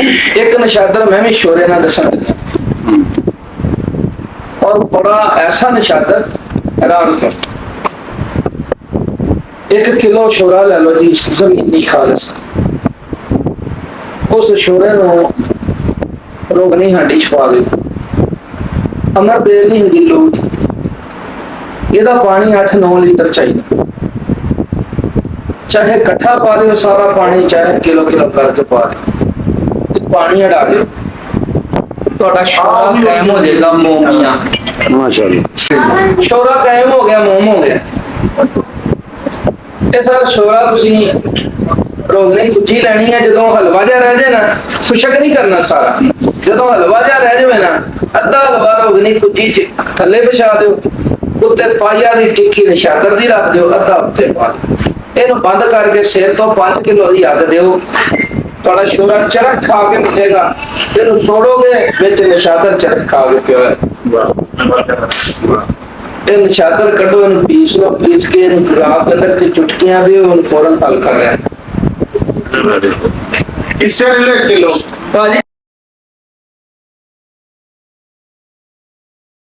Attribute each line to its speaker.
Speaker 1: एक नशादर मैं भी शोरे ना दसन लगा, और बड़ा ऐसा नशादर हैरान कर। 1 किलो शोरा ले लो जी, जमीनी खालस। उस शोरे नो रोगनी हांडी च पा दे, अमर बेल नहीं होंगी लोथ, ਇਹਦਾ पानी 8-9 लीटर चाहिए, चाहे कट्ठा पा दे सारा पानी, चाहे किलो किलो करके पा दे, पानी हटा दे, ਤੁਹਾਡਾ ਸ਼ੋਰਾ ਕਾਇਮ ਹੋ ਜਾਏਗਾ। ਮੋਮੀਆਂ
Speaker 2: ਮਾਸ਼ਾਅੱਲਾ,
Speaker 1: ਸ਼ੋਰਾ ਕਾਇਮ ਹੋ ਗਿਆ, ਮੋਮ ਹੋ ਗਿਆ। ਇਹ ਸਾਰਾ ਸ਼ੋਰਾ ਤੁਸੀਂ ਰੋਗਨੀ ਕੁੱਜੀ ਲੈਣੀ ਹੈ। ਜਦੋਂ ਹਲਵਾ ਜਿਹਾ ਰਹਿ ਜਾਏ ਨਾ, ਖੁਸ਼ਕ ਨਹੀਂ ਕਰਨਾ ਸਾਰਾ। ਜਦੋਂ ਹਲਵਾ ਜਿਹਾ ਰਹਿ ਜਾਵੇ ਨਾ, ਅੱਧਾ ਹਲਵਾ ਰੋਗਨੀ ਕੁੱਜੀ ਚ ਥੱਲੇ ਵਿਛਾ ਦਿਓ, ਉੱਤੇ ਪਾਈਆ ਦੀ ਟਿੱਕੀ ਨਸ਼ਾਦਰ ਦੀ ਰੱਖ ਦਿਓ, ਅੱਧਾ ਉੱਤੇ ਪਾ ਦਿਓ। ਇਹਨੂੰ ਬੰਦ ਕਰਕੇ ਸਿਰ ਤੋਂ 5 ਕਿਲੋ ਦੀ ਅੱਗ ਦਿਓ, ਤੁਹਾਡਾ ਸ਼ੋਰਾ ਚਰਖ ਖਾ ਕੇ ਮਿਲੇਗਾ। ਇਹਨੂੰ ਤੋੜੋਗੇ, ਵਿੱਚ ਨਸ਼ਾਦਰ ਚਰਖ ਖਾ ਕੇ ਪਿਓ ਹੈ। ਇਹ ਨਸ਼ਾਦਰ ਕੱਢੋ, ਇਹਨੂੰ ਪੀਸ ਲਓ, ਪੀਸ ਕੇ ਇਹਨੂੰ ਰਾਤ ਦੇ ਅੰਦਰ ਤੇ ਚੁਟਕੀਆਂ ਦਿਓ, ਉਹਨੂੰ ਫੌਰਨ ਹੱਲ ਕਰ ਰਿਹਾ।
Speaker 2: ਇਸ ਤਰ੍ਹਾਂ 1 ਕਿਲੋ
Speaker 1: ਭਾਜੀ